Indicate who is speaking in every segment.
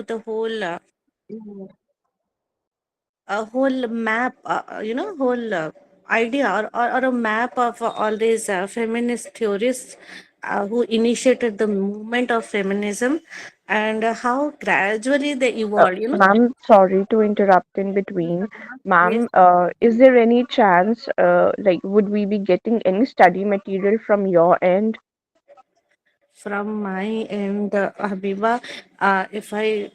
Speaker 1: you the whole
Speaker 2: Mm.
Speaker 1: a whole map, whole idea, or a map of all these feminist theorists who initiated the movement of feminism, and how gradually they evolved,
Speaker 2: Ma'am, sorry to interrupt in between.
Speaker 1: Yes.
Speaker 2: Ma'am, is there any chance, like, would we be getting any study material from your end?
Speaker 1: From my end, Habiba, if I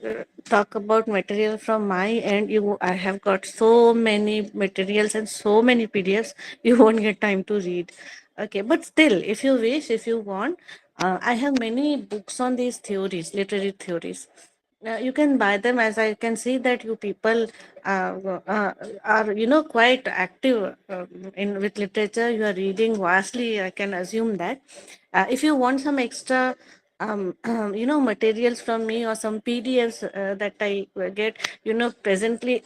Speaker 1: talk about material from my end, I have got so many materials and so many PDFs, you won't get time to read. Okay, but still, if you wish, if you want, I have many books on these theories, literary theories. You can buy them, as I can see that you people are quite active in with literature. You are reading vastly. I can assume that. If you want some extra materials from me, or some PDFs that I get, presently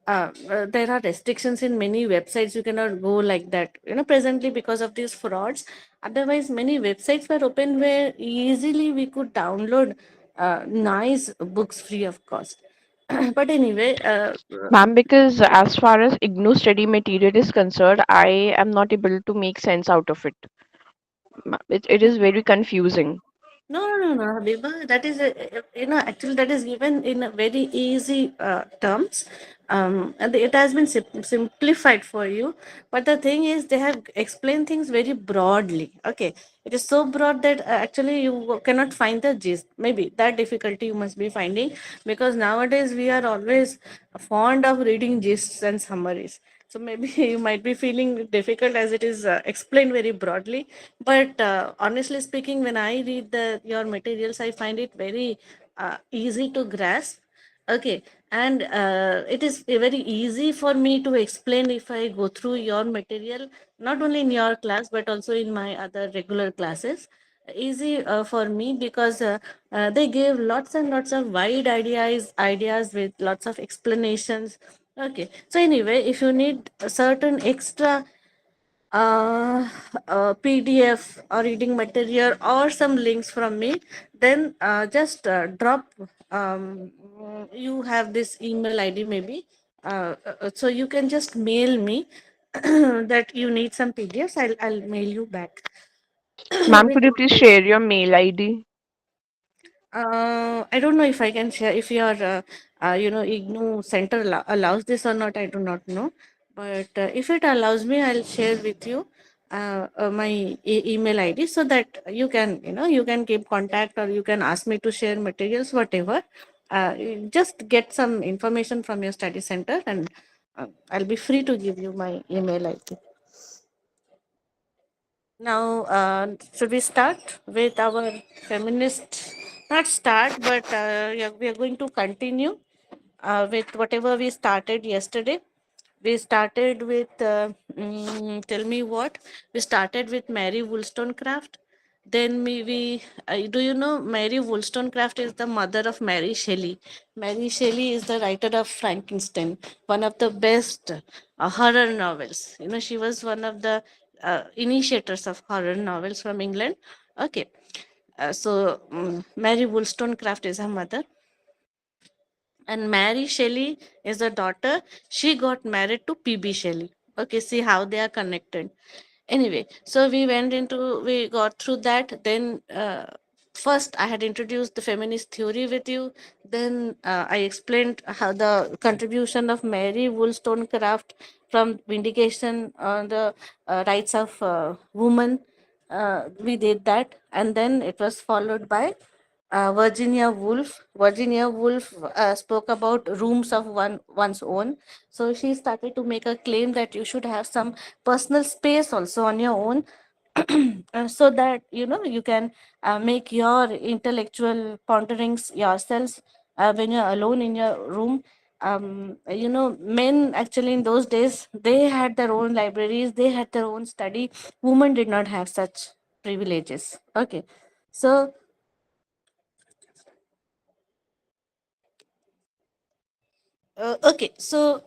Speaker 1: there are restrictions in many websites. You cannot go like that, presently, because of these frauds. Otherwise, many websites were open where easily we could download nice books free of cost. But anyway,
Speaker 2: Ma'am, because as far as IGNOU study material is concerned, I am not able to make sense out of it. It is very confusing.
Speaker 1: no, no, no, no, Habiba. That is, actually, that is given in a very easy terms. And it has been simplified for you. But the thing is, they have explained things very broadly. Okay. It is so broad that actually you cannot find the gist. Maybe that difficulty you must be finding, because nowadays we are always fond of reading gists and summaries. So maybe you might be feeling difficult as it is explained very broadly. But honestly speaking, when I read your materials, I find it very easy to grasp. Okay, and it is very easy for me to explain if I go through your material, not only in your class but also in my other regular classes. Easy for me, because they give lots and lots of wide ideas with lots of explanations. Okay, so anyway, if you need a certain extra uh, PDF or reading material or some links from me, then just drop. You have this email ID maybe, so you can just mail me that you need some PDFs. I'll mail you back
Speaker 2: Ma'am,
Speaker 1: with
Speaker 2: could you please share your mail ID?
Speaker 1: I don't know if I can share, if your IGNOU center allows this or not. I do not know, but if it allows me, I'll share with you my email ID, so that you can keep contact, or you can ask me to share materials, whatever. You just get some information from your study center, and I'll be free to give you my email ID. Now, should we start with our feminist? Not start, but yeah, we are going to continue with whatever we started yesterday. We started with, tell me what? We started with Mary Wollstonecraft. Then do you know Mary Wollstonecraft is the mother of Mary Shelley? Mary Shelley is the writer of Frankenstein, one of the best horror novels. She was one of the initiators of horror novels from England. Okay, Mary Wollstonecraft is her mother, and Mary Shelley is the daughter. She got married to P.B. Shelley. Okay, see how they are connected. Anyway, so we got through that. Then first I had introduced the feminist theory with you. Then I explained how the contribution of Mary Wollstonecraft from vindication on the rights of women. We did that, and then it was followed by Virginia Woolf. Virginia Woolf spoke about rooms of one's own. So she started to make a claim that you should have some personal space also on your own, so that you can make your intellectual ponderings yourselves when you're alone in your room. Men actually in those days, they had their own libraries, they had their own study. Women did not have such privileges. Okay, so okay, so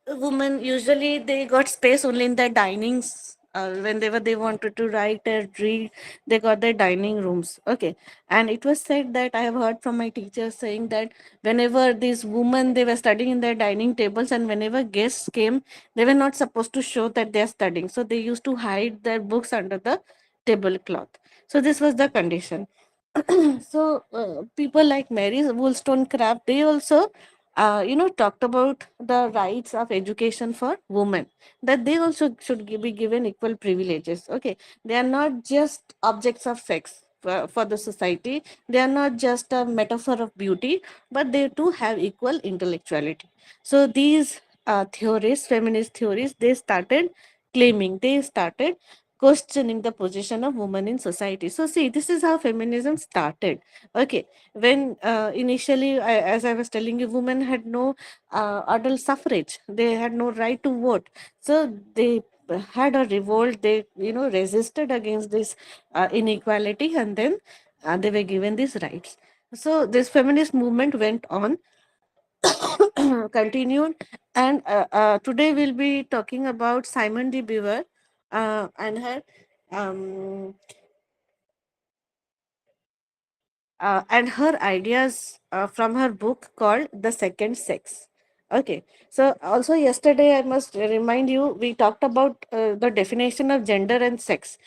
Speaker 1: women usually they got space only in the dinings, whenever they wanted to write or read, they got their dining rooms. Okay. And it was said that I have heard from my teachers saying that whenever these women, they were studying in their dining tables, and whenever guests came, they were not supposed to show that they are studying. So they used to hide their books under the tablecloth. So this was the condition. So people like Mary Wollstonecraft, they also talked about the rights of education for women, that they also should be given equal privileges. Okay, they are not just objects of sex for the society, they are not just a metaphor of beauty, but they too have equal intellectuality. So these theories, feminist theories, they started claiming, they started questioning the position of women in society. So see, this is how feminism started. Okay, when initially, as I was telling you, women had no adult suffrage, they had no right to vote. So they had a revolt, they resisted against this inequality, and then they were given these rights. So this feminist movement went on, continued, and today we'll be talking about Simon de Beauvoir and her um, ideas from her book called The Second Sex. Okay, so also yesterday, I must remind you, we talked about the definition of gender and sex.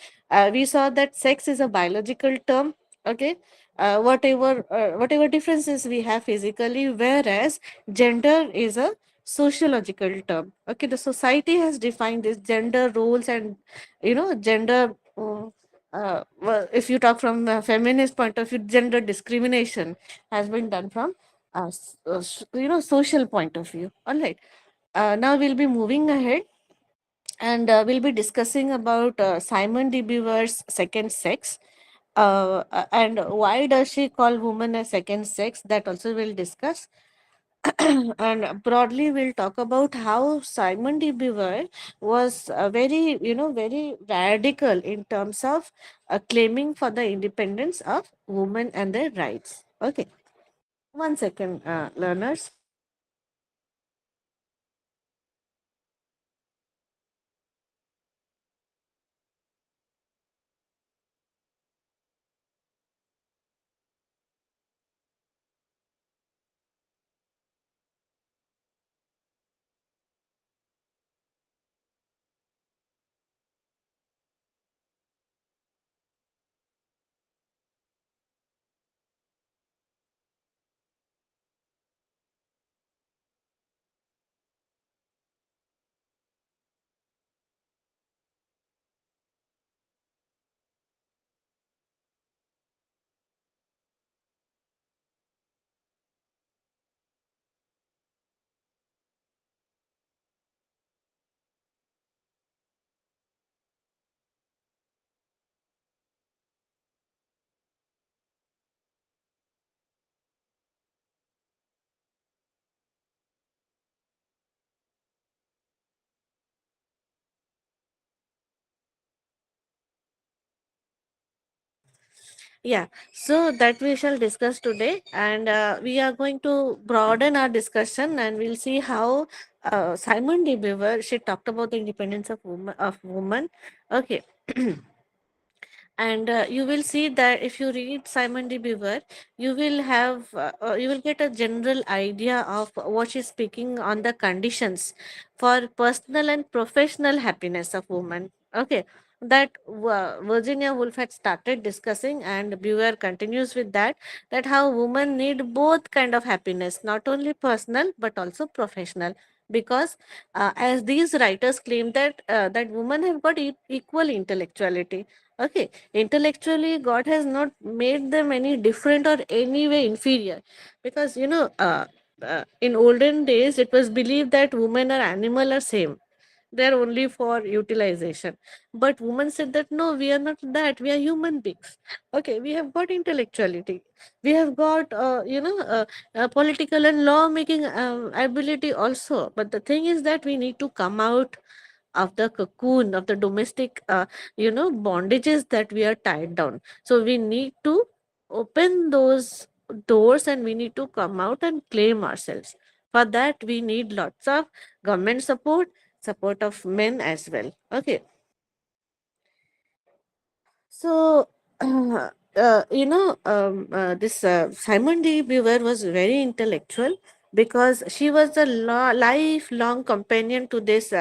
Speaker 1: We saw that sex is a biological term. Okay, whatever differences we have physically, whereas gender is a sociological term. Okay, the society has defined this gender roles and gender. Well, if you talk from a feminist point of view, gender discrimination has been done from social point of view. All right. Now we'll be moving ahead, and we'll be discussing about Simon de Beauvoir's second sex. And why does she call woman a second sex? That also we'll discuss. And broadly, we'll talk about how Simon de Beauvoir was very, very radical in terms of claiming for the independence of women and their rights. Okay, one second, learners. Yeah, so that we shall discuss today, and we are going to broaden our discussion, and we'll see how Simon de Beauvoir, she talked about the independence of woman. Okay. And you will see that if you read Simon de Beauvoir, you will get a general idea of what she's speaking on the conditions for personal and professional happiness of women. Okay, that Virginia Woolf had started discussing, and Beauvoir continues with that, that how women need both kind of happiness, not only personal but also professional, because as these writers claim that that women have got equal intellectuality. Okay, intellectually, God has not made them any different or any way inferior, because in olden days it was believed that women are animal are same, they're only for utilization. But women said that no, we are not that, we are human beings. Okay, we have got intellectuality, we have got political and law making ability also, but the thing is that we need to come out of the cocoon of the domestic bondages that we are tied down. So we need to open those doors, and we need to come out and claim ourselves. For that we need lots of government support, support of men as well. Okay, So, this Simon de Beauvoir was very intellectual because she was a lifelong companion to this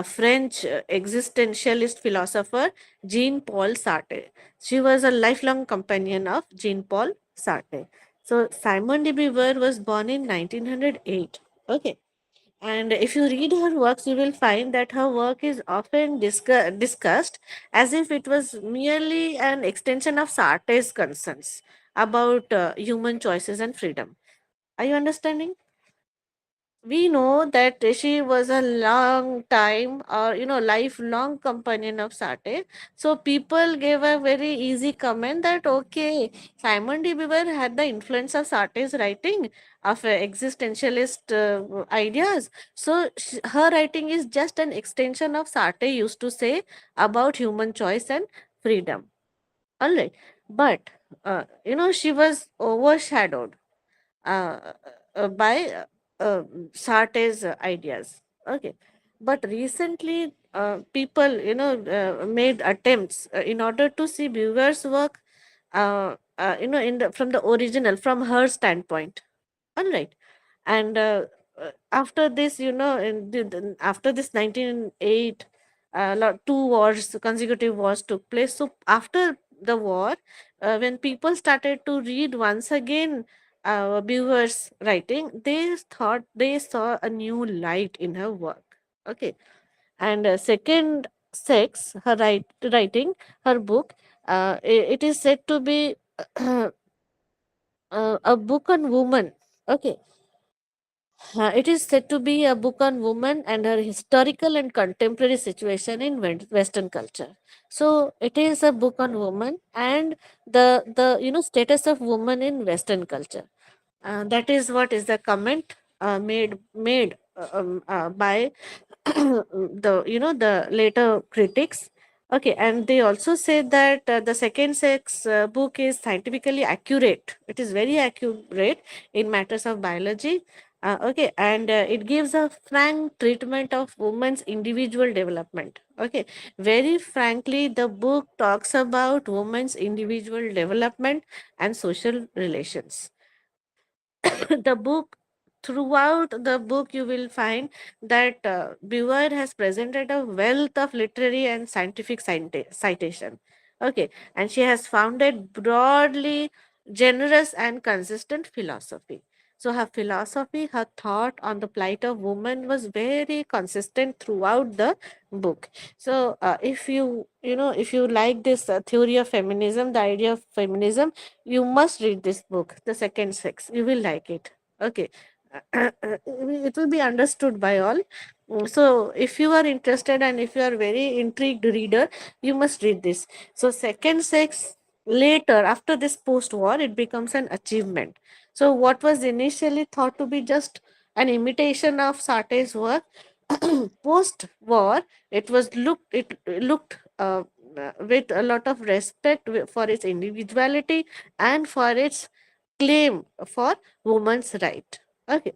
Speaker 1: French existentialist philosopher Jean-Paul Sartre. She was a lifelong companion of Jean-Paul Sartre. So, Simon de Beauvoir was born in 1908. Okay, and if you read her works, you will find that her work is often discussed as if it was merely an extension of Sartre's concerns about human choices and freedom. Are you understanding? We know that she was a long time or lifelong companion of Sartre. So people gave a very easy comment that okay, Simon de Beauvoir had the influence of Sartre's writing of existentialist ideas. So her writing is just an extension of Sartre used to say about human choice and freedom. All right, but she was overshadowed uh, by Sartre's ideas. Okay, but recently people made attempts in order to see Beauvoir's work, from the original, from her standpoint. All right, and after this, after this 1908, two wars, consecutive wars took place. So after the war, when people started to read once again Beauvoir's writing, they thought they saw a new light in her work. Okay, and second sex, her writing, her book, it is said to be a book on woman. Okay, it is said to be a book on woman and her historical and contemporary situation in Western culture. So it is a book on woman and the status of woman in Western culture. That is what is the comment made by the later critics. Okay, and they also say that the second sex book is scientifically accurate. It is very accurate in matters of biology. Okay, and it gives a frank treatment of women's individual development. Okay, very frankly, the book talks about women's individual development and social relations. The book Throughout the book you will find that Beauvoir has presented a wealth of literary and scientific citation. Okay, and she has founded broadly generous and consistent philosophy. So her philosophy, her thought on the plight of women was very consistent throughout the book. So if you like this theory of feminism, the idea of feminism, you must read this book, The Second Sex. You will like it. Okay. It will be understood by all. So, if you are interested and if you are very intrigued reader, you must read this. So, Second Sex, later, after this post war, it becomes an achievement. So, what was initially thought to be just an imitation of Sartre's work, post war, it looked with a lot of respect for its individuality and for its claim for women's right. Okay,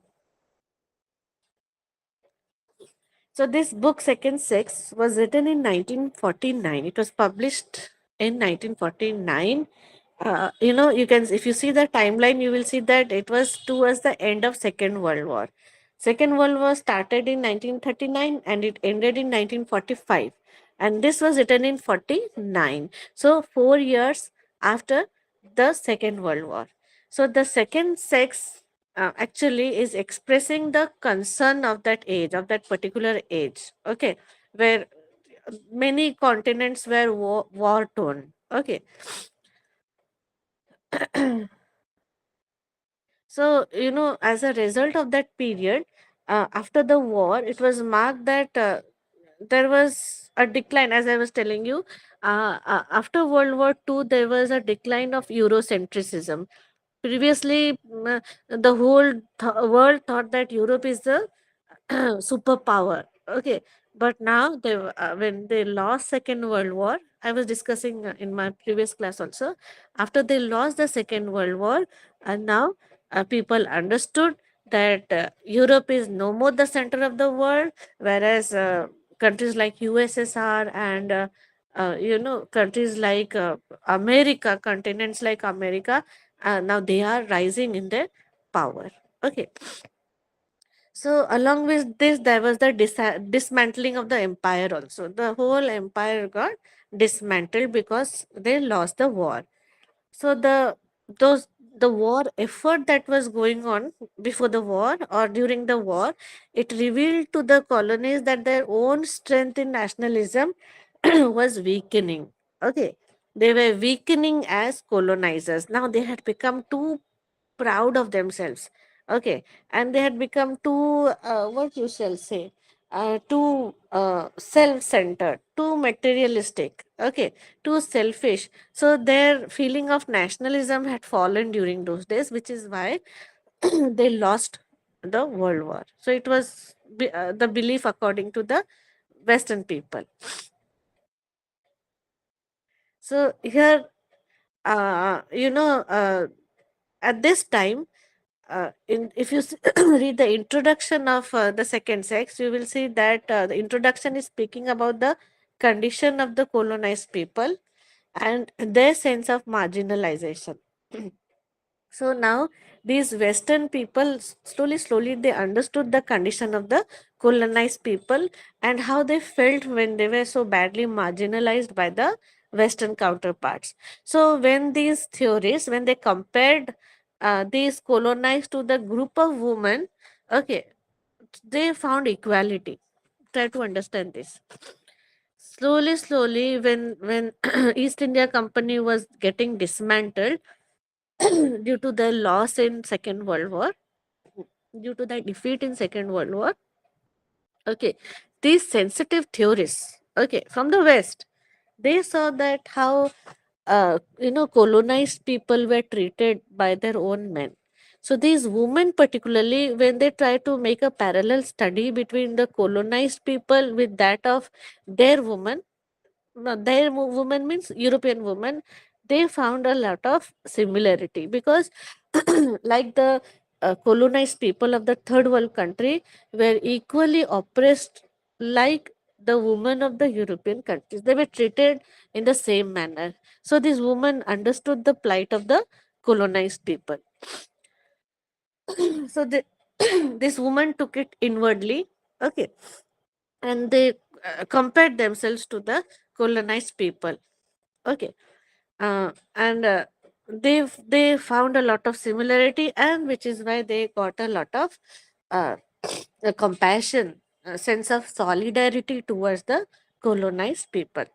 Speaker 1: so this book Second Sex was written in 1949. It was published in 1949. You can, if you see the timeline, you will see that it was towards the end of Second World War. Second World War started in 1939 and it ended in 1945, and this was written in 49. So 4 years after the Second World War. So the Second Sex actually is expressing the concern of that age, of that particular age. Okay, where many continents were war torn. Okay. So, as a result of that period, after the war, it was marked that there was a decline, as I was telling you. After World War II, there was a decline of Eurocentrism. Previously, the whole world thought that Europe is the superpower. Okay, but now when they lost Second World War, I was discussing in my previous class also. After they lost the Second World War, and now people understood that Europe is no more the center of the world, whereas countries like USSR and countries like America, continents like America, now they are rising in their power. Okay. So along with this, there was the dismantling of the empire also. The whole empire got dismantled because they lost the war. So those the war effort that was going on before the war or during the war, it revealed to the colonies that their own strength in nationalism was weakening. Okay, they were weakening as colonizers. Now they had become too proud of themselves. Okay, and they had become too what you shall say, too self-centered, too materialistic. Okay, too selfish. So their feeling of nationalism had fallen during those days, which is why they lost the world war. So it was the belief according to the Western people. So here, at this time, if you read the introduction of the second sex, you will see that the introduction is speaking about the condition of the colonized people and their sense of marginalization. So now these Western people slowly they understood the condition of the colonized people and how they felt when they were so badly marginalized by the Western counterparts. So when these theories, when they compared these colonized to the group of women, okay, they found equality. Try to understand this. Slowly, when East India Company was getting dismantled due to the loss in Second World War, due to the defeat in Second World War. Okay, these sensitive theorists, okay, from the West, they saw that how colonized people were treated by their own men. So these women, particularly, when they try to make a parallel study between the colonized people with that of their women, no, their woman means European woman, they found a lot of similarity because, like the colonized people of the third world country, were equally oppressed like the women of the European countries. They were treated in the same manner. So these women understood the plight of the colonized people. So this woman took it inwardly. Okay, and they compared themselves to the colonized people. Okay, and they found a lot of similarity, and which is why they got a lot of uh, compassion, a sense of solidarity towards the colonized people.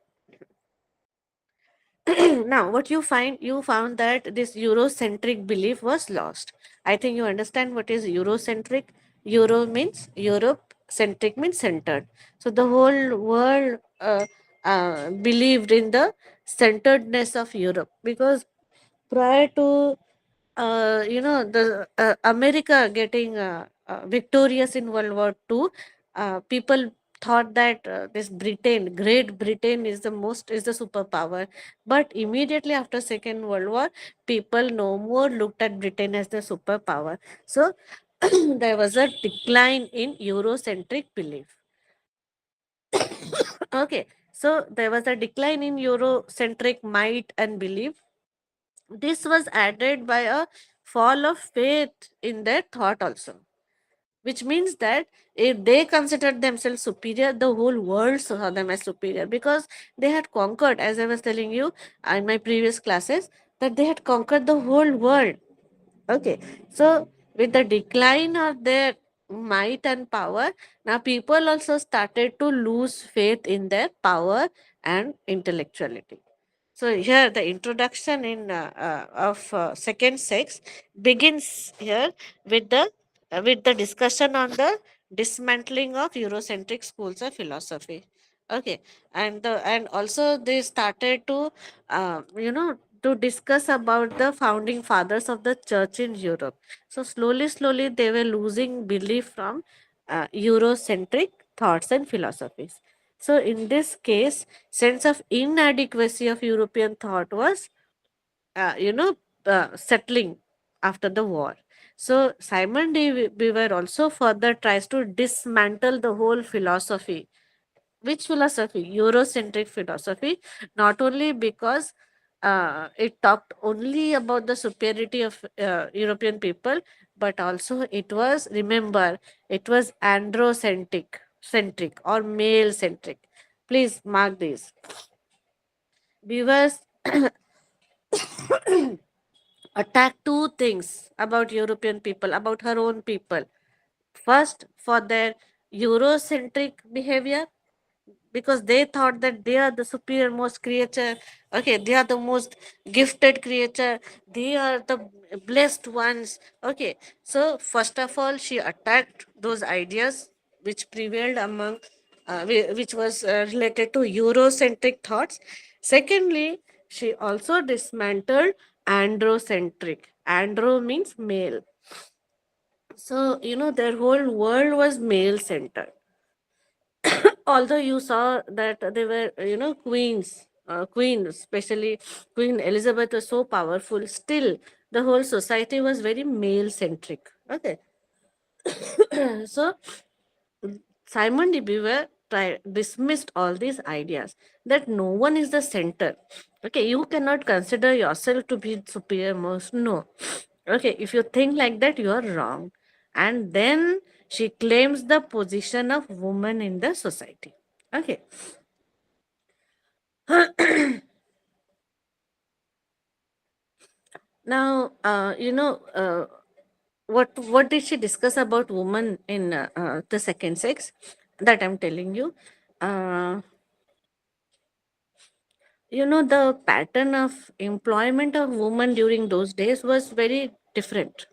Speaker 1: Now, what you found that this Eurocentric belief was lost. I think you understand what is Eurocentric. Euro means Europe, centric means centered. So the whole world believed in the centeredness of Europe because prior to the America getting victorious in World War II, people thought that this Britain, Great Britain, is the superpower. But immediately after Second World War, people no more looked at Britain as the superpower. So there was a decline in Eurocentric belief. Okay, so there was a decline in Eurocentric might and belief. This was added by a fall of faith in their thought also, which means that if they considered themselves superior, the whole world saw them as superior because they had conquered, as I was telling you in my previous classes, that they had conquered the whole world. Okay, so with the decline of their might and power, now people also started to lose faith in their power and intellectuality. So here the introduction in of second sex begins here with the discussion on the dismantling of Eurocentric schools of philosophy. Okay, and also they started to to discuss about the founding fathers of the church in Europe. So slowly they were losing belief from Eurocentric thoughts and philosophies. So in this case, sense of inadequacy of European thought was, settling after the war. So Simon de Beauvoir also further tries to dismantle the whole philosophy which philosophy? Eurocentric philosophy. Not only because it talked only about the superiority of European people, but also it was, remember, it was androcentric or male centric. Please mark this. Viewers attacked two things about European people, about her own people. First, for their Eurocentric behavior, because they thought that they are the superior most creature. Okay, they are the most gifted creature, they are the blessed ones. Okay, so first of all, she attacked those ideas which prevailed among which was related to Eurocentric thoughts. Secondly, she also dismantled androcentric. Andro means male. So their whole world was male centered. Although you saw that they were queens, queen, especially Queen Elizabeth was so powerful, still the whole society was very male centric. Okay. So Simon de Beauvoir dismissed all these ideas that no one is the center. Okay, you cannot consider yourself to be superior most. No. Okay, if you think like that, you are wrong. And then she claims the position of woman in the society. Okay. Now, what did she discuss about women in the second sex? That I'm telling you. Uh, the pattern of employment of women during those days was very different.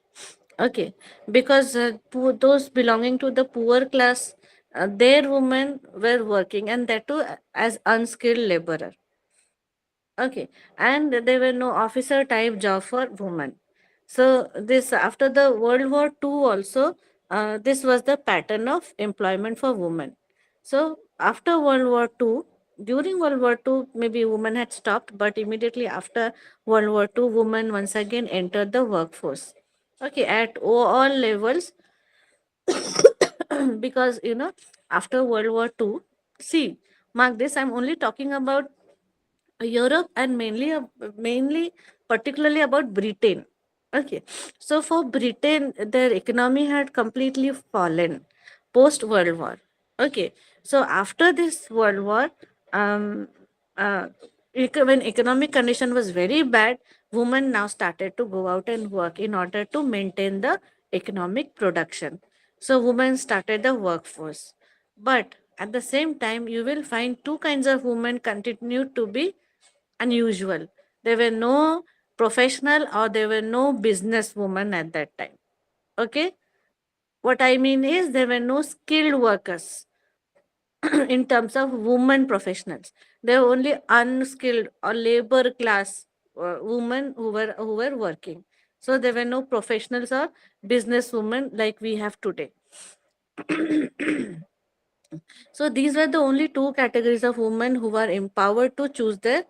Speaker 1: Okay, because those belonging to the poor class, their women were working, and that too as unskilled laborer. Okay, and there were no officer type job for women. So this, after the World War II also, this was the pattern of employment for women. So after World War II, during World War II, maybe women had stopped, but immediately after World War II, women once again entered the workforce. Okay, at all levels, because after World War II, see, mark this, I'm only talking about Europe, and mainly particularly about Britain. Okay, so for Britain, their economy had completely fallen post World War. Okay, so after this World War, um, uh, when economic condition was very bad, women now started to go out and work in order to maintain the economic production. So women started the workforce, but at the same time, you will find two kinds of women continue to be unusual. There were no professional or there were no business women at that time. Okay. What I mean is there were no skilled workers in terms of women professionals. There were only unskilled or labor class women who were working. So there were no professionals or business women like we have today. So these were the only two categories of women who were empowered to choose their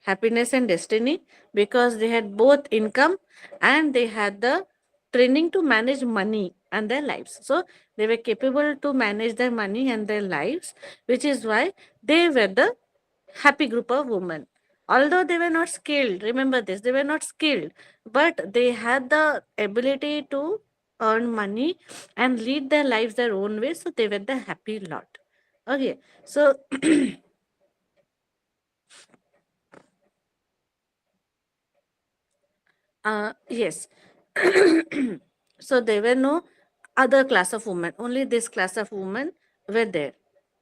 Speaker 1: happiness and destiny, because they had both income and they had the training to manage money and their lives. So they were capable to manage their money and their lives, which is why they were the happy group of women. Although they were not skilled, remember this, they were not skilled, but they had the ability to earn money and lead their lives their own way. So they were the happy lot. Okay, so yes. So there were no other class of women, only this class of women were there.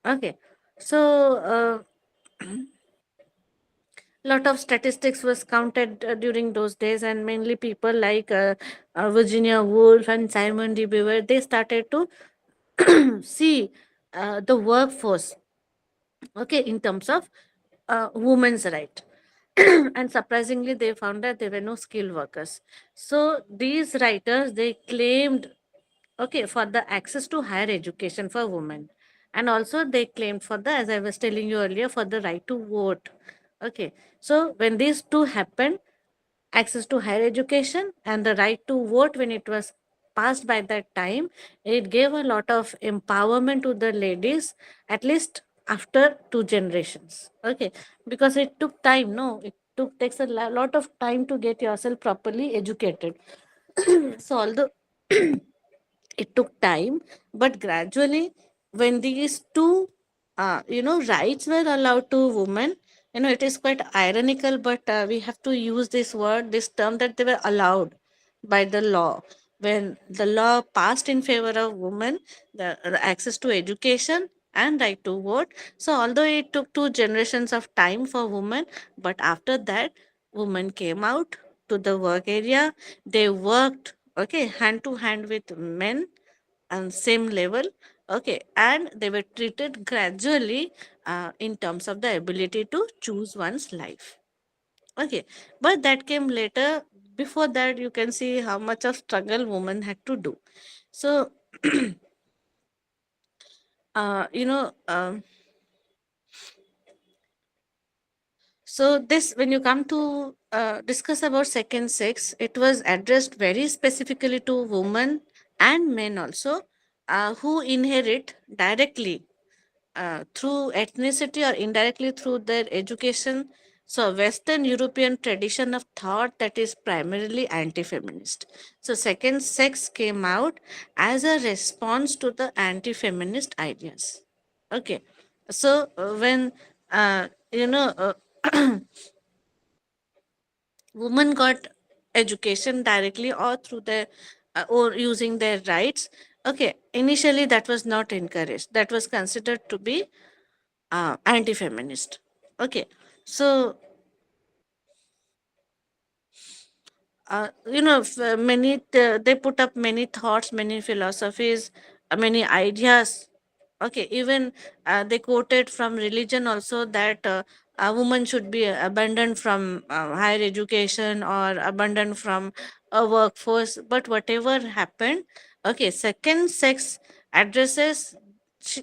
Speaker 1: Okay, so lot of statistics was counted during those days, and mainly people like Virginia Woolf and Simon de Beauvoir, they started to see the workforce, okay, in terms of women's right. And surprisingly, they found that there were no skilled workers. So these writers, they claimed, okay, for the access to higher education for women, and also they claimed for the, as I was telling you earlier, for the right to vote. Okay, so when these two happened, access to higher education and the right to vote, when it was passed by that time, it gave a lot of empowerment to the ladies, at least after two generations. Okay, because it took time. No, it takes a lot of time to get yourself properly educated. So although it took time, but gradually, when these two, rights were allowed to women, it is quite ironical, but we have to use this word, this term, that they were allowed by the law. When the law passed in favor of women, the access to education and right to vote. So although it took two generations of time for women, but after that, women came out to the work area. They worked, okay, hand to hand with men on same level, okay, and they were treated gradually in terms of the ability to choose one's life. Okay, but that came later. Before that, you can see how much of struggle women had to do. So, uh, you know, um, so this, when you come to discuss about second sex, it was addressed very specifically to women and men also, who inherit directly through ethnicity or indirectly through their education. So, Western European tradition of thought that is primarily anti feminist. So, second sex came out as a response to the anti feminist ideas. Okay. So, when uh, you know, women got education directly or through their or using their rights, okay, initially that was not encouraged, that was considered to be anti-feminist. Okay, so many they put up many thoughts, many philosophies, many ideas. Okay, even they quoted from religion also that a woman should be abandoned from higher education or abandoned from a workforce. But whatever happened, okay, second sex addresses,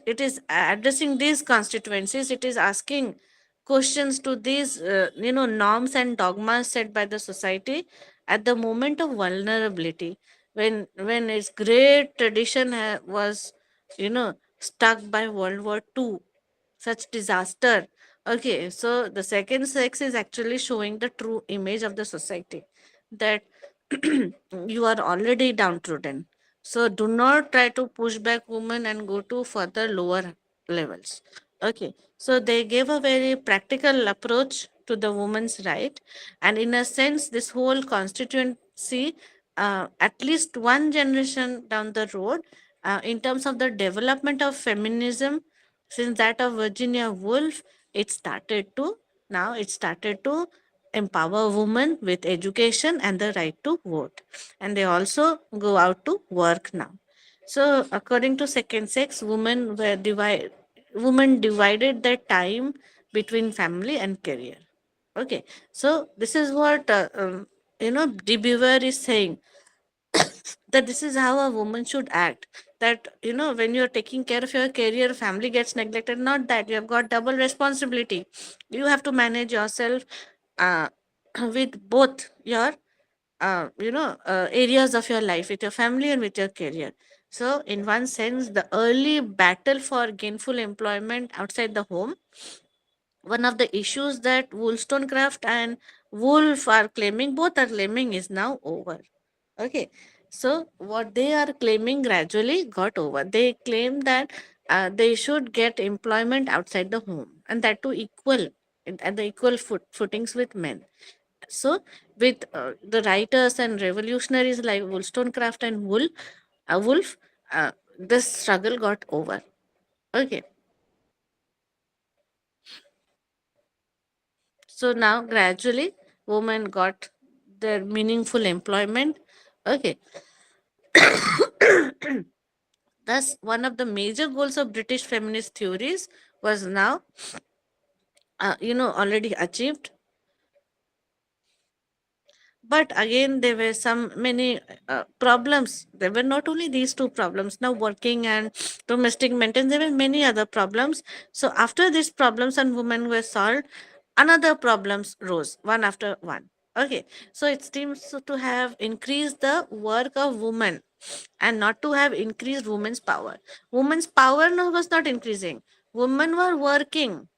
Speaker 1: it is addressing these constituencies. It is asking questions to these norms and dogmas set by the society at the moment of vulnerability, when its great tradition was struck by World War II, such disaster. Okay, so the second sex is actually showing the true image of the society, that you are already downtrodden. So do not try to push back women and go to further lower levels. Okay, so they gave a very practical approach to the woman's right, and in a sense, this whole constituency, at least one generation down the road, in terms of the development of feminism, since that of Virginia Woolf, it started to it started to empower women with education and the right to vote, and they also go out to work now. So according to second sex, women divided their time between family and career. Okay, so this is what De Beauvoir is saying, that this is how a woman should act. That when you're taking care of your career, family gets neglected. Not that you have got double responsibility. You have to manage yourself uh, with both your areas of your life, with your family and with your career. So in one sense, the early battle for gainful employment outside the home, one of the issues that Wollstonecraft and Woolf are claiming, both are claiming, is now over. Okay, so what they are claiming gradually got over. They claim that they should get employment outside the home, and that to equal at the equal footings with men. So, with the writers and revolutionaries like Wollstonecraft and Wolf, this struggle got over. Okay, so now gradually women got their meaningful employment. Okay, thus one of the major goals of British feminist theories was now already achieved. But again, there were some many problems. There were not only these two problems, now working and domestic maintenance, there were many other problems. So after these problems and women were solved, another problems rose one after one. Okay, so it seems to have increased the work of women and not to have increased women's power. Women's power was not increasing, women were working,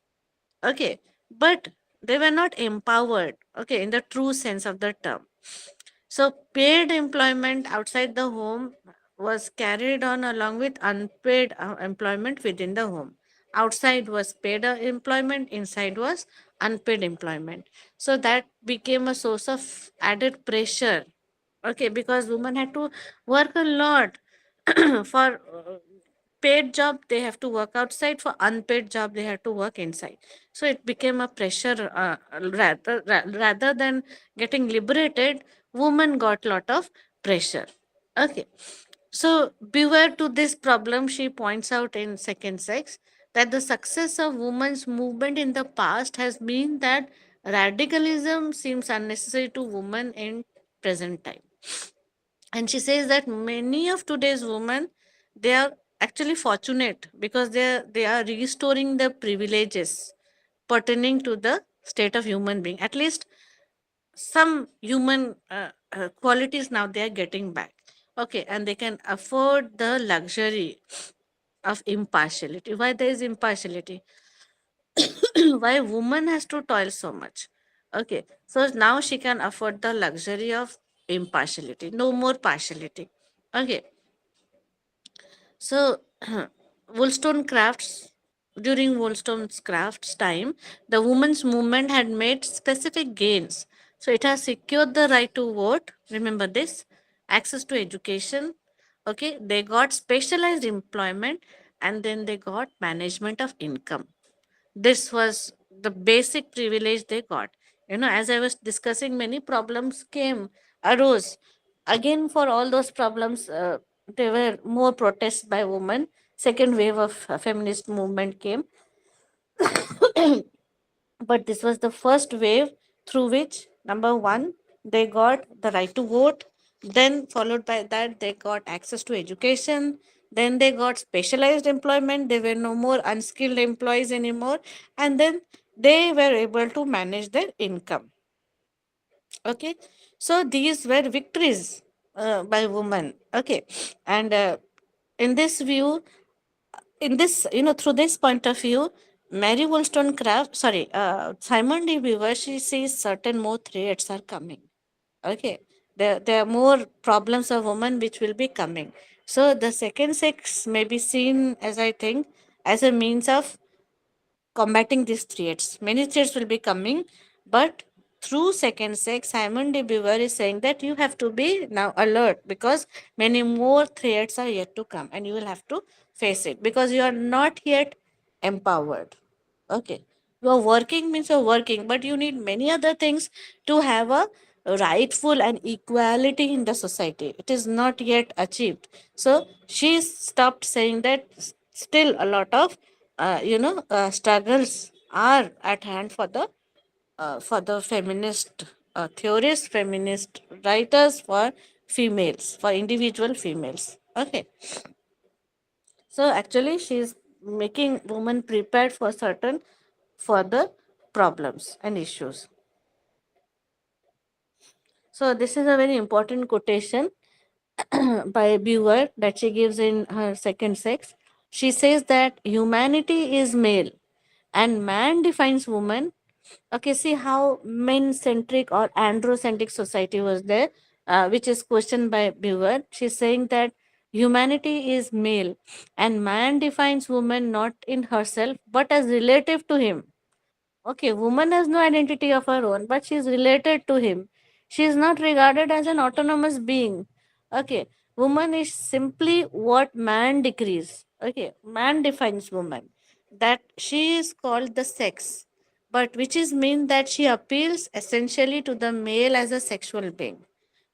Speaker 1: okay, but they were not empowered, okay, in the true sense of the term. So paid employment outside the home was carried on along with unpaid employment within the home. Outside was paid employment, inside was unpaid employment. So that became a source of added pressure, okay, because women had to work a lot for paid job they have to work outside, for unpaid job they have to work inside. So it became a pressure, rather than getting liberated, women got lot of pressure, okay. So beware to this problem, she points out in Second Sex, that the success of women's movement in the past has been that radicalism seems unnecessary to women in present time. And she says that many of today's women, they are actually fortunate because they are restoring the privileges pertaining to the state of human being. At least some human qualities now they are getting back, okay, and they can afford the luxury of impartiality. Why there is impartiality? Why woman has to toil so much, okay, so now she can afford the luxury of impartiality, no more partiality, okay. So, Wollstonecraft's during Wollstonecraft's time, the women's movement had made specific gains. So it has secured the right to vote. Remember this, access to education. Okay, they got specialized employment, and then they got management of income. This was the basic privilege they got. As I was discussing, many problems arose. Again, for all those problems, there were more protests by women. Second wave of feminist movement came. But this was the first wave through which, number one, they got the right to vote. Then, followed by that, they got access to education. Then they got specialized employment. They were no more unskilled employees anymore. And then they were able to manage their income. Okay. So these were victories by women. Okay. And in this view, through this point of view, Mary Wollstonecraft, sorry, Simon de Beauvoir, she sees certain more threats are coming. Okay, there are more problems of women which will be coming. So the second sex may be seen, as I think, as a means of combating these threats. Many threats will be coming, but through second sex, Simon de Beauvoir is saying that you have to be now alert because many more threats are yet to come and you will have to face it because you are not yet empowered. Okay. You are working means you're working, but you need many other things to have a rightful and equality in the society. It is not yet achieved. So she stopped saying that still a lot of struggles are at hand for the feminist theorists, feminist writers, for females, for individual females. Okay. So actually, she is making women prepared for certain further problems and issues. So this is a very important quotation by Beauvoir that she gives in her Second Sex. She says that humanity is male and man defines woman. Okay, see how men centric or androcentric society was there, which is questioned by Beauvoir. She's saying that humanity is male and man defines woman not in herself but as relative to him. Okay, woman has no identity of her own, but she is related to him. She is not regarded as an autonomous being. Okay, woman is simply what man decrees. Okay, man defines woman. That she is called the sex, but which is mean that she appeals essentially to the male as a sexual being.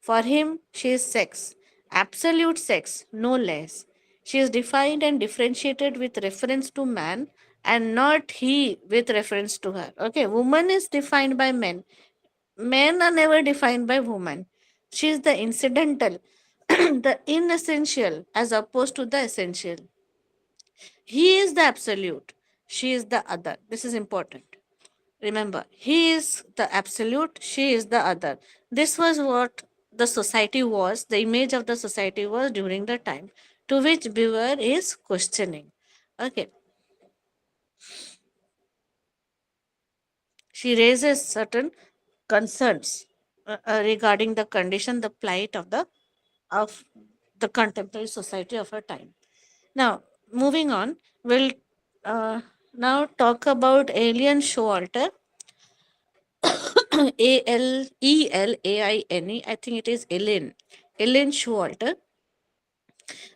Speaker 1: For him, she is sex, absolute sex, no less. She is defined and differentiated with reference to man and not he with reference to her. Okay, woman is defined by men. Men are never defined by woman. She is the incidental, the inessential as opposed to the essential. He is the absolute. She is the other. This is important. Remember, he is the absolute, she is the other. This was what the society was, the image of the society was during the time to which Beauvoir is questioning. Okay. She raises certain concerns regarding the condition, the plight of the contemporary society of her time. Now, moving on, we'll uh, now talk about Alien Showalter, Aleline. I think it is Ellen. Ellen Showalter.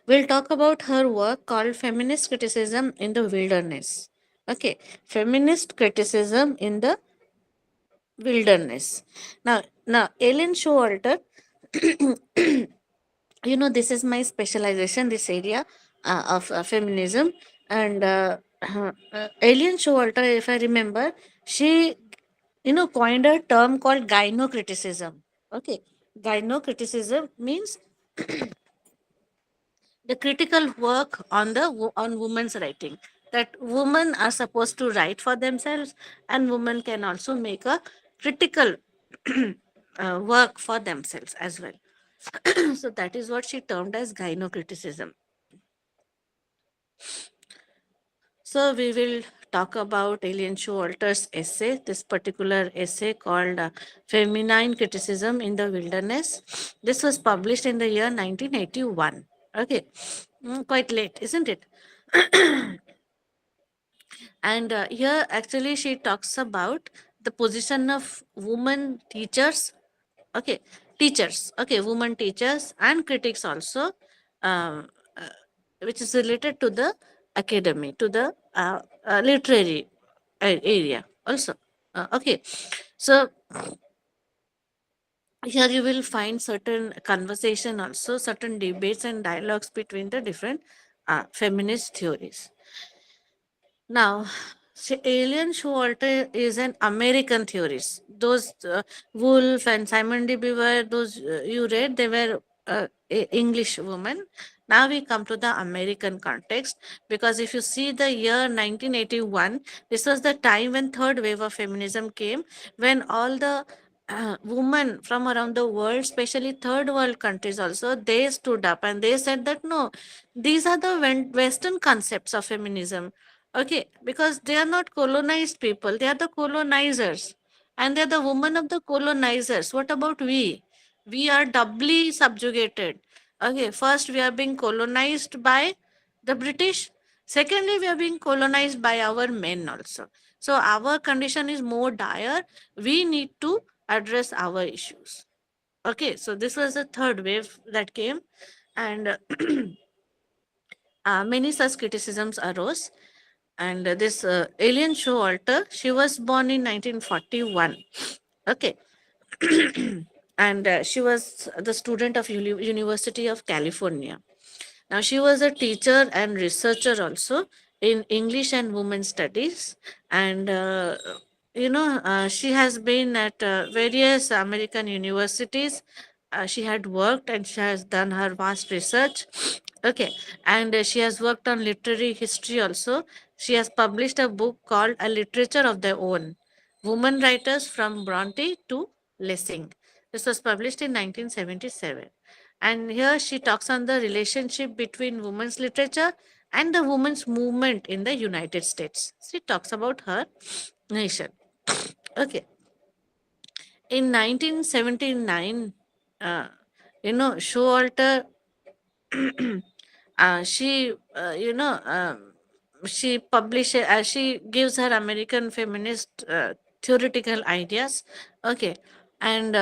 Speaker 1: We'll talk about her work called Feminist Criticism in the Wilderness. Okay, feminist criticism in the wilderness. Now, Ellen Showalter, this is my specialization, this area of feminism. And Ellen Showalter, if I remember, she coined a term called gynocriticism. Okay, gynocriticism means the critical work on on women's writing, that women are supposed to write for themselves, and women can also make a critical work for themselves as well. So that is what she termed as gynocriticism. So we will talk about Alien Showalter's essay, this particular essay called Feminine Criticism in the Wilderness. This was published in the year 1981. Okay, quite late, isn't it? And here actually she talks about the position of women teachers. Okay, teachers. Okay, women teachers and critics also, um, uh, which is related to the academy, to the literary area also. Okay, so here you will find certain conversation also, certain debates and dialogues between the different feminist theories. Now, Alien Showalter is an American theorist. Those Wolf and Simon de Beauvoir, those you read, they were English women. Now we come to the American context, because if you see the year 1981, this was the time when third wave of feminism came, when all the women from around the world, especially third world countries also, they stood up and they said that no, these are the Western concepts of feminism. Okay, because they are not colonized people, they are the colonizers, and they are the women of the colonizers. What about we? We are doubly subjugated. Okay, first we are being colonized by the British. Secondly, we are being colonized by our men also. So our condition is more dire. We need to address our issues. Okay, so this was the third wave that came, and many such criticisms arose. And this Alien Showalter, she was born in 1941. Okay. And she was the student of University of California. Now she was a teacher and researcher also in English and women's studies. And she has been at various American universities. She had worked and she has done her vast research. Okay, and she has worked on literary history also. She has published a book called A Literature of Their Own, Women Writers from Bronte to Lessing. This was published in 1977. And here she talks on the relationship between women's literature and the women's movement in the United States. She talks about her nation. Okay. In 1979, Showalter, she, she publishes, she gives her American feminist theoretical ideas. Okay. And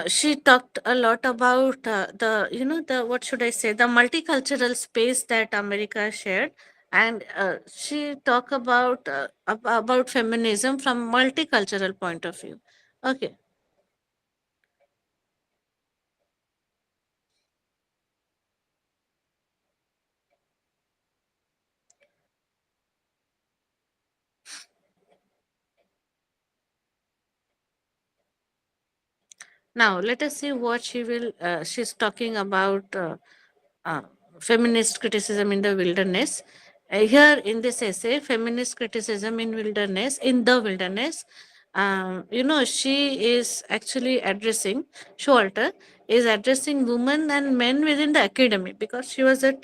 Speaker 1: she talked a lot about the what should I say, the multicultural space that America shared. And she talked about about feminism from multicultural point of view. Okay. Now let us see what she's talking about uh, feminist criticism in the wilderness. Here in this essay, feminist criticism in the wilderness, she is actually addressing, Showalter is addressing women and men within the academy, because she was a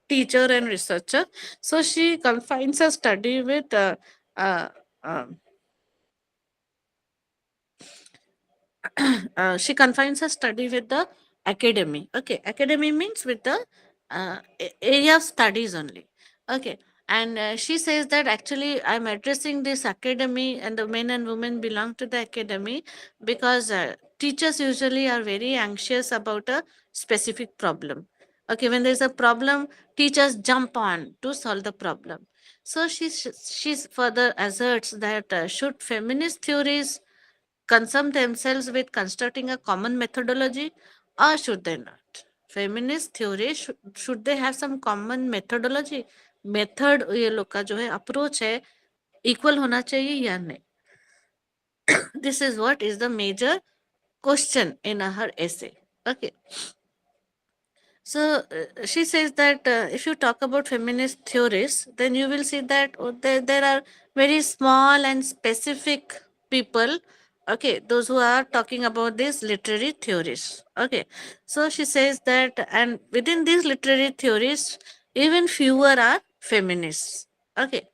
Speaker 1: teacher and researcher. So she confines her study with uh, um, she confines her study with the academy. Okay, academy means with the area of studies only. Okay, and she says that actually I'm addressing this academy, and the men and women belong to the academy because teachers usually are very anxious about a specific problem. Okay, when there's a problem, teachers jump on to solve the problem. So she's further asserts that should feminist theories concern themselves with constructing a common methodology, or should they not? Feminist theory, should they have some common methodology? Method ये लोग का जो है approach है equal होना चाहिए या नहीं? This is what is the major question in her essay. Okay, so she says that if you talk about feminist theories, then you will see that there are very small and specific people. Okay, those who are talking about these literary theories. Okay, so she says that, and within these literary theories, even fewer are feminists. Okay,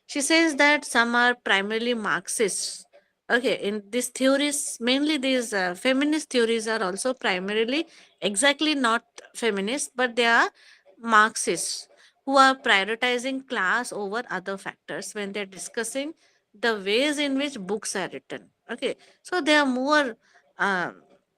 Speaker 1: she says that some are primarily Marxists. Okay, in these theories, mainly these feminist theories are also primarily exactly not feminists, but they are Marxists who are prioritizing class over other factors when they're discussing the ways in which books are written. Okay, so they are more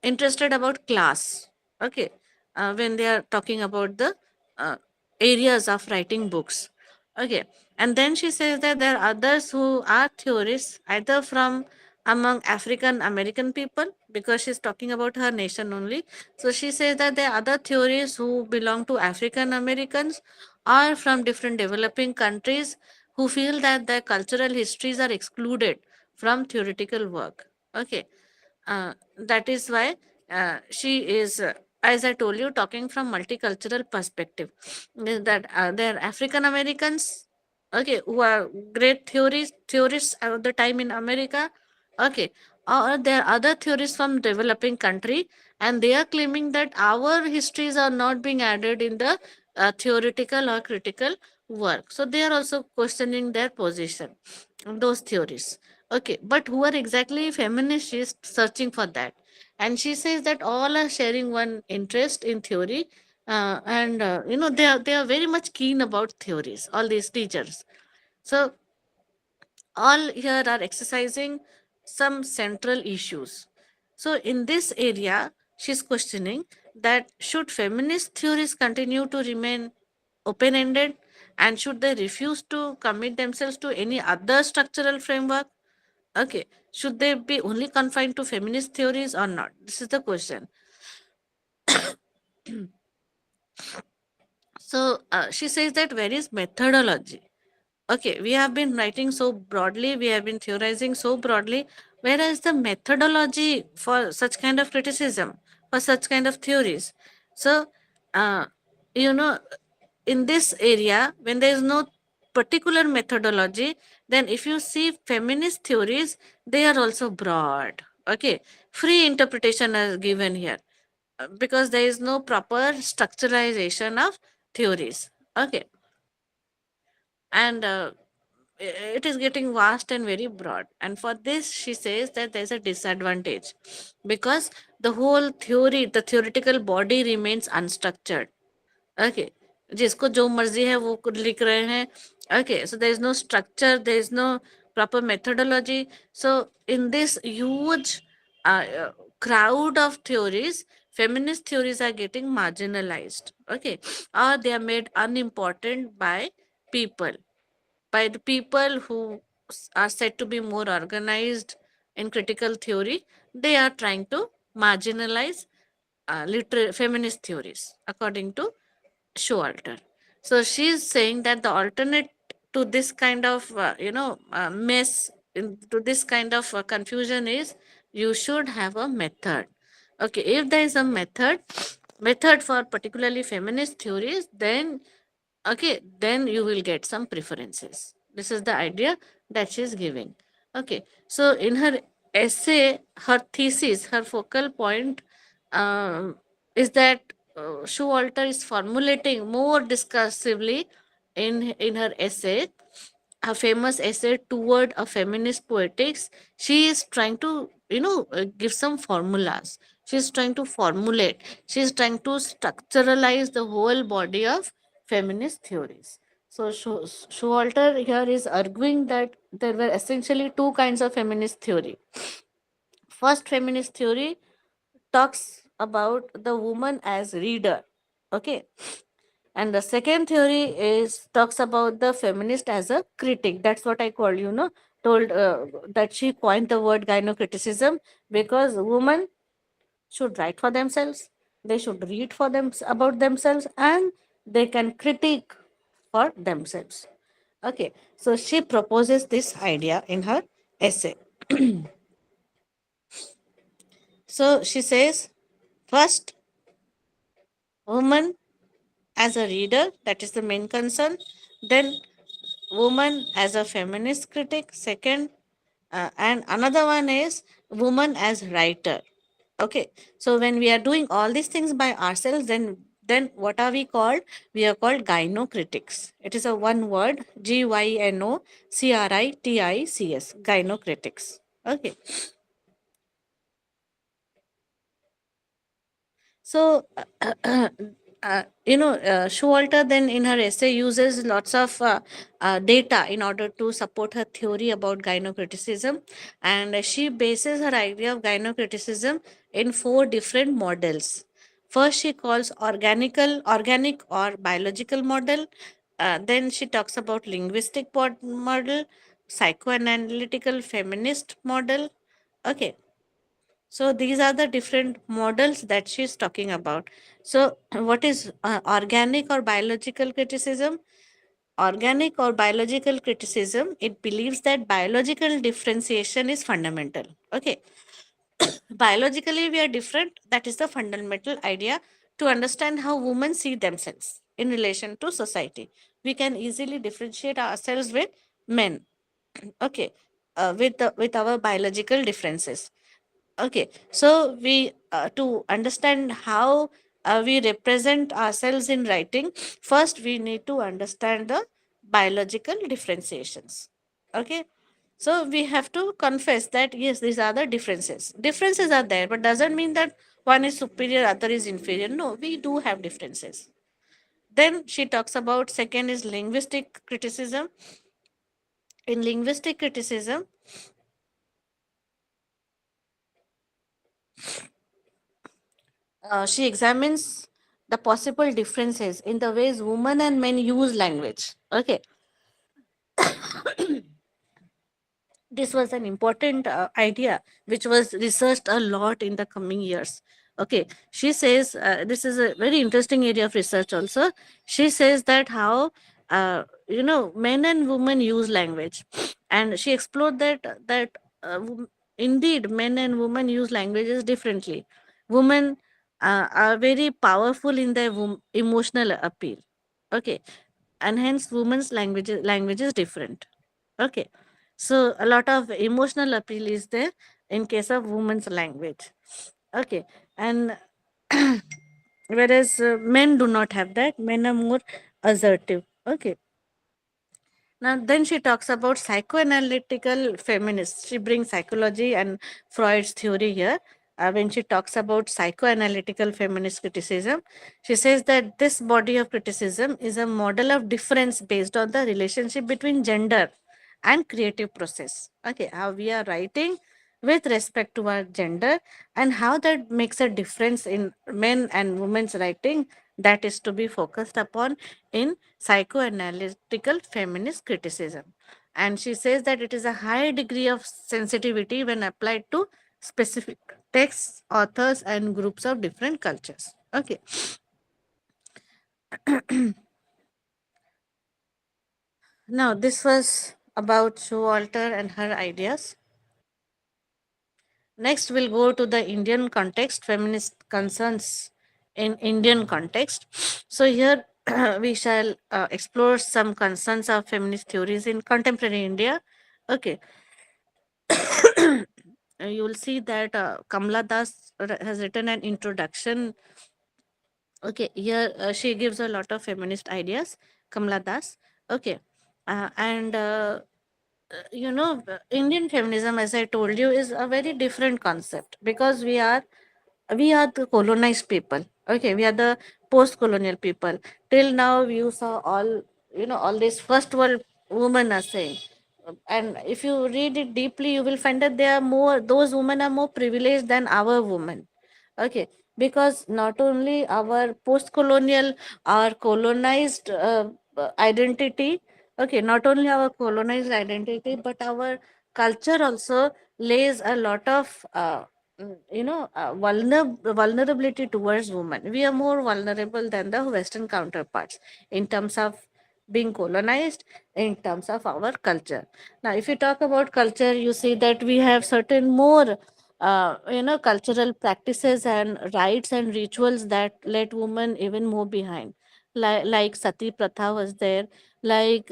Speaker 1: interested about class. Okay, when they are talking about the uh, areas of writing books. Okay, and then she says that there are others who are theorists, either from among African American people, because she's talking about her nation only. So she says that there are other theorists who belong to African Americans or from different developing countries who feel that their cultural histories are excluded from theoretical work. Okay, that is why she is, as I told you, talking from multicultural perspective. That there are African Americans, okay, who are great theorists at the time in America. Okay, or there are other theorists from developing country, and they are claiming that our histories are not being added in the theoretical or critical work. So they are also questioning their position, those theories. Okay, but who are exactly feminists? She's searching for that, and she says that all are sharing one interest in theory, and they are very much keen about theories. All these teachers, so all here are exercising some central issues. So in this area, she's questioning that should feminist theories continue to remain open ended, and should they refuse to commit themselves to any other structural framework? Okay, should they be only confined to feminist theories or not? This is the question. So she says that where is methodology? Okay, we have been writing so broadly, we have been theorizing so broadly. Where is the methodology for such kind of criticism, for such kind of theories? So, uh, you know, in this area, when there is no particular methodology, then if you see feminist theories, they are also broad. Okay, free interpretation is given here because there is no proper structuralization of theories. Okay, and it is getting vast and very broad, and for this she says that there's a disadvantage because the whole theory, the theoretical body remains unstructured. Okay, जिसको जो मर्जी है वो कुछ लिख रहे हैं. Okay, so there is no structure, there is no proper methodology. So in this huge uh, crowd of theories, feminist theories are getting marginalized. Okay, or they are made unimportant by people, by the people who are said to be more organized in critical theory. They are trying to marginalize feminist theories, according to Showalter. So she's saying that the alternate to this kind of mess, to this kind of confusion is you should have a method. Okay, if there is a method for particularly feminist theories, then okay, then you will get some preferences. This is the idea that she is giving. Okay, so in her essay, her thesis, her focal point is that Showalter is formulating more discursively in her essay, a famous essay toward a feminist poetics. She is trying to, give some formulas. She's trying to formulate. She's trying to structuralize the whole body of feminist theories. So Showalter here is arguing that there were essentially two kinds of feminist theory. First feminist theory talks about the woman as reader, okay, and the second theory is talks about the feminist as a critic. That's what I called, told that she coined the word gynocriticism, because women should write for themselves, they should read for them about themselves, and they can critique for themselves. Okay, so she proposes this idea in her essay. So she says, first, woman as a reader, that is the main concern. Then woman as a feminist critic, second, and another one is woman as writer. Okay, so when we are doing all these things by ourselves, then what are we called? We are called gynocritics. It is a one word, gynocritics, gynocritics. Okay, so, Showalter then in her essay uses lots of data in order to support her theory about gynocriticism, and she bases her idea of gynocriticism in four different models. First, she calls organic or biological model. Then she talks about linguistic model, psychoanalytical feminist model. Okay, so these are the different models that she's talking about. So what is organic or biological criticism? Organic or biological criticism, it believes that biological differentiation is fundamental. Okay, biologically we are different. That is the fundamental idea to understand how women see themselves in relation to society. We can easily differentiate ourselves with men. Okay, with our biological differences. Okay, so we to understand how we represent ourselves in writing, first we need to understand the biological differentiations. Okay, so we have to confess that yes, these are the differences. Differences are there, but doesn't mean that one is superior, other is inferior. No, we do have differences. Then she talks about second is linguistic criticism. In linguistic criticism, she examines the possible differences in the ways women and men use language. Okay, this was an important idea which was researched a lot in the coming years. Okay, she says this is a very interesting area of research also. She says that how men and women use language, and she explored that indeed men and women use languages differently. Women are very powerful in their emotional appeal. Okay, and hence women's language is different. Okay, so a lot of emotional appeal is there in case of women's language. Okay, and whereas men do not have that, men are more assertive. Okay, now then she talks about psychoanalytical feminists. She brings psychology and Freud's theory here. When she talks about psychoanalytical feminist criticism, she says that this body of criticism is a model of difference based on the relationship between gender and creative process. Okay, how we are writing with respect to our gender and how that makes a difference in men and women's writing, that is to be focused upon in psychoanalytical feminist criticism. And she says that it is a high degree of sensitivity when applied to specific texts, authors, and groups of different cultures. Okay. Now, this was about Showalter and her ideas. Next, we'll go to the Indian context, feminist concerns in Indian context. So here we shall explore some concerns of feminist theories in contemporary India. Okay, you will see that Kamala Das has written an introduction Okay, here she gives a lot of feminist ideas, Kamala Das. Okay, and Indian feminism, as I told you, is a very different concept because we are the colonized people. Okay, we are the post-colonial people. Till now, you saw all these first world women are saying, and if you read it deeply, you will find that they are more. Those women are more privileged than our women. Okay, because not only our post-colonial, our colonized identity. Okay, not only our colonized identity, but our culture also lays a lot of vulnerability towards women. We are more vulnerable than the Western counterparts in terms of being colonized, in terms of our culture. Now, if you talk about culture, you see that we have certain more cultural practices and rites and rituals that let women even more behind. Like sati pratha was there. Like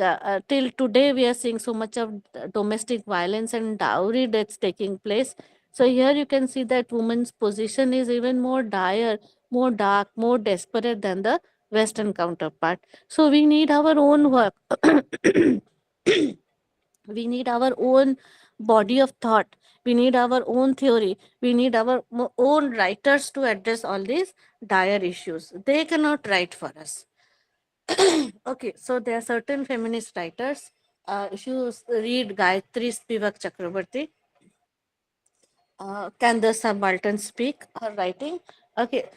Speaker 1: till today, we are seeing so much of domestic violence and dowry that's taking place. So here you can see that woman's position is even more dire, more dark, more desperate than the Western counterpart. So we need our own work. We need our own body of thought. We need our own theory. We need our own writers to address all these dire issues. They cannot write for us. Okay, so there are certain feminist writers. If you read Gayatri Spivak Chakrabarti, can the subaltern speak her writing? Okay.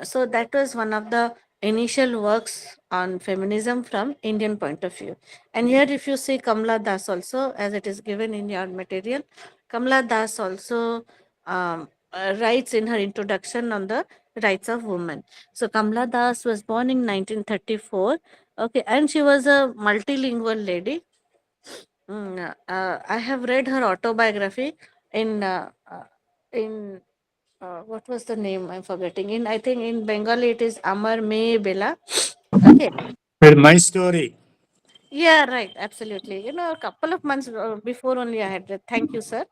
Speaker 1: So that was one of the initial works on feminism from Indian point of view. And here if you see Kamala Das also, as it is given in your material, Kamala Das also writes in her introduction on the rights of women. So Kamala Das was born in 1934. Okay, and she was a multilingual lady. I have read her autobiography in what was the name? I'm forgetting. In I think in Bengali it is Amar Me Bela. Okay.
Speaker 3: Well, my story.
Speaker 1: Yeah, right. Absolutely. A couple of months before only I had read. Thank you, sir.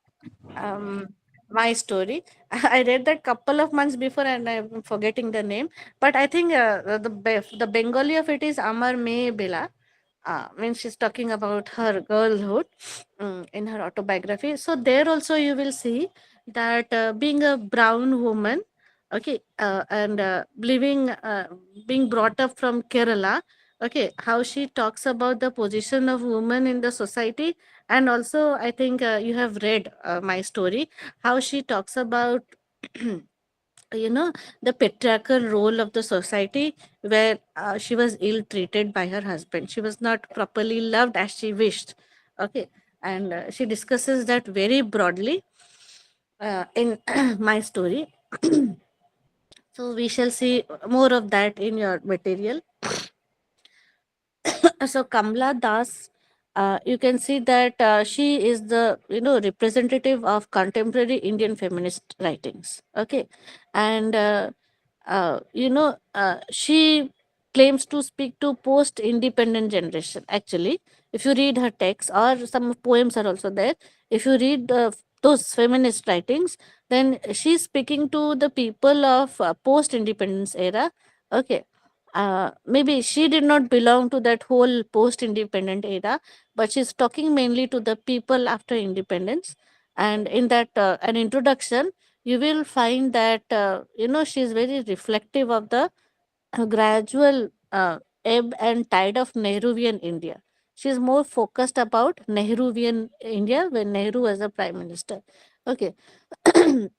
Speaker 1: Um, my story. I read that couple of months before, and I'm forgetting the name. But I think the Bengali of it is Amar Me Bela. When she's talking about her girlhood in her autobiography. So there also you will see that being a brown woman, okay, and being brought up from Kerala, okay, how she talks about the position of women in the society. And also I think you have read my story, how she talks about you know the patriarchal role of the society, where she was ill treated by her husband, she was not properly loved as she wished. Okay, and she discusses that very broadly in my story. So we shall see more of that in your material. So Kamla Das, you can see that she is the representative of contemporary Indian feminist writings. Okay, and she claims to speak to post-independent generation. Actually, if you read her texts, or some poems are also there. If you read those feminist writings, then she's speaking to the people of post-independence era. Okay, maybe she did not belong to that whole post independent era, but she's talking mainly to the people after independence. And in that an introduction, you will find that she's very reflective of the gradual ebb and tide of Nehruvian India. She's more focused about Nehruvian India when Nehru was a prime minister. Okay,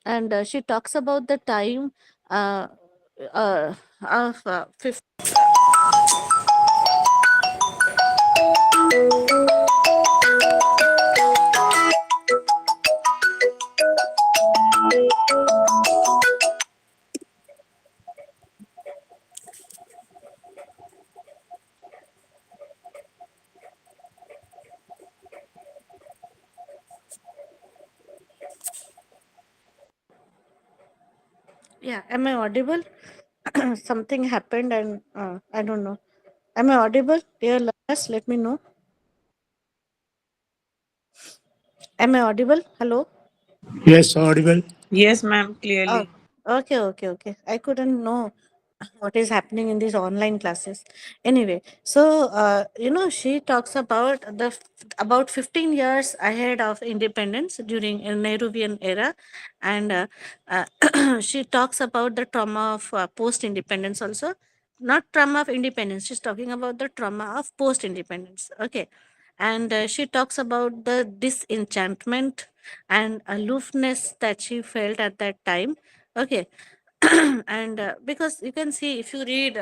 Speaker 1: and she talks about the time uh, of 50. Yeah, am I audible? Something happened and I don't know. Am I audible? Dear listeners, let me know. Am I audible? Hello?
Speaker 3: Yes, audible.
Speaker 4: Yes, ma'am,
Speaker 1: Oh,
Speaker 4: clearly.
Speaker 1: okay, okay, okay. I couldn't know. what is happening in these online classes. Anyway, so she talks about about 15 years ahead of independence during a Nehruvian era, and she talks about the trauma of post independence also. Not trauma of independence, she's talking about the trauma of post independence. Okay. And she talks about the disenchantment and aloofness that she felt at that time. Okay. And because you can see, if you read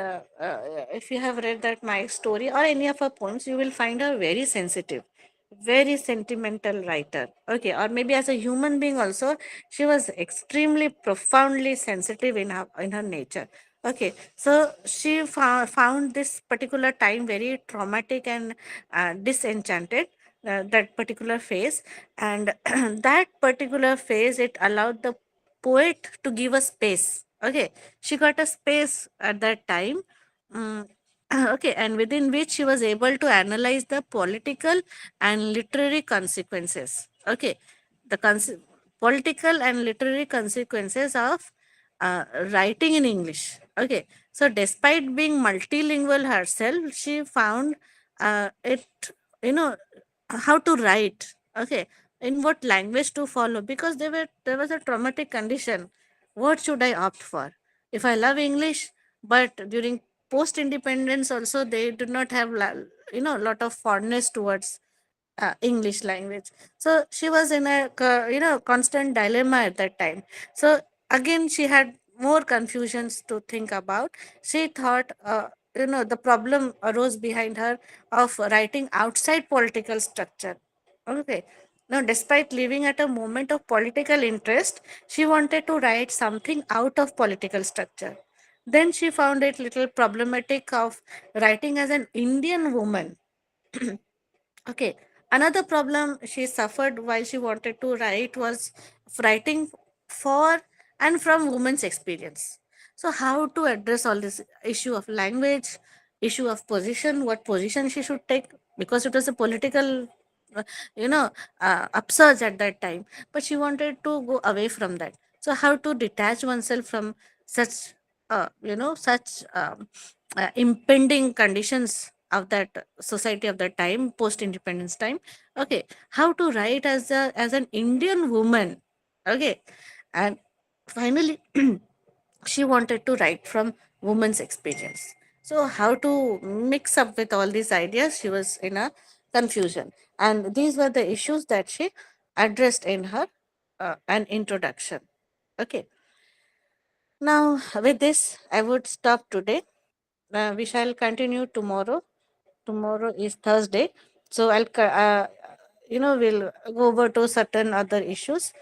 Speaker 1: if you have read that my story or any of her poems, you will find her very sensitive, very sentimental writer. Okay. Or maybe as a human being also, she was extremely profoundly sensitive in her nature. Okay. So she found this particular time very traumatic and disenchanted, that particular phase. And that particular phase, it allowed the poet to give a space. Okay. She got a space at that time. mm, okay. And within which she was able to analyze the political and literary consequences. Okay. The political and literary consequences of writing in English. Okay. So despite being multilingual herself, she found it, you know how to write. Okay. In what language to follow, because there was a traumatic condition. What should I opt for? If I love English, but during post independence also, they did not have lot of fondness towards English language. So she was in a constant dilemma at that time. So again, she had more confusions to think about. She thought, the problem arose behind her of writing outside political structure. Okay. Now, despite living at a moment of political interest, she wanted to write something out of political structure. Then she found it little problematic of writing as an Indian woman. Okay. Another problem she suffered while she wanted to write was writing for and from women's experience. So, how to address all this issue of language, issue of position, what position she should take, because it was a political, uh, you know, upsurge at that time. But she wanted to go away from that. So, how to detach oneself from such, impending conditions of that society of that time, post independence time. Okay. How to write as an Indian woman. Okay. And finally, she wanted to write from woman's experience. So how to mix up with all these ideas, she was in a confusion. And these were the issues that she addressed in her an introduction. Okay. Now with this, I would stop today. We shall continue tomorrow. Tomorrow is Thursday, so we'll go over to certain other issues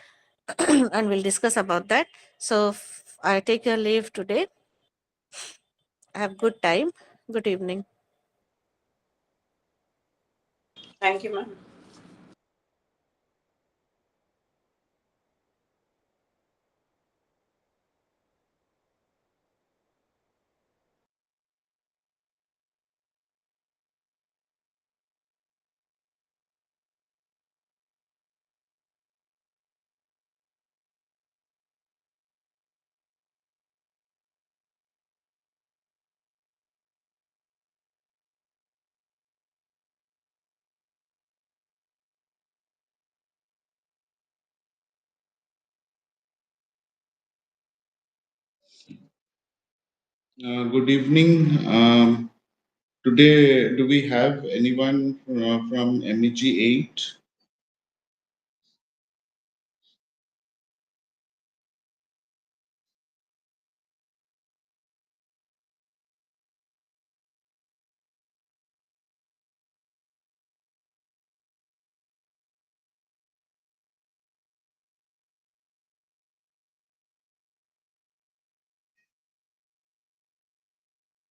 Speaker 1: and we'll discuss about that. So I take your leave today. Have good time. Good evening.
Speaker 4: Thank you, ma'am.
Speaker 5: Good evening. Today, do we have anyone from MEG 8?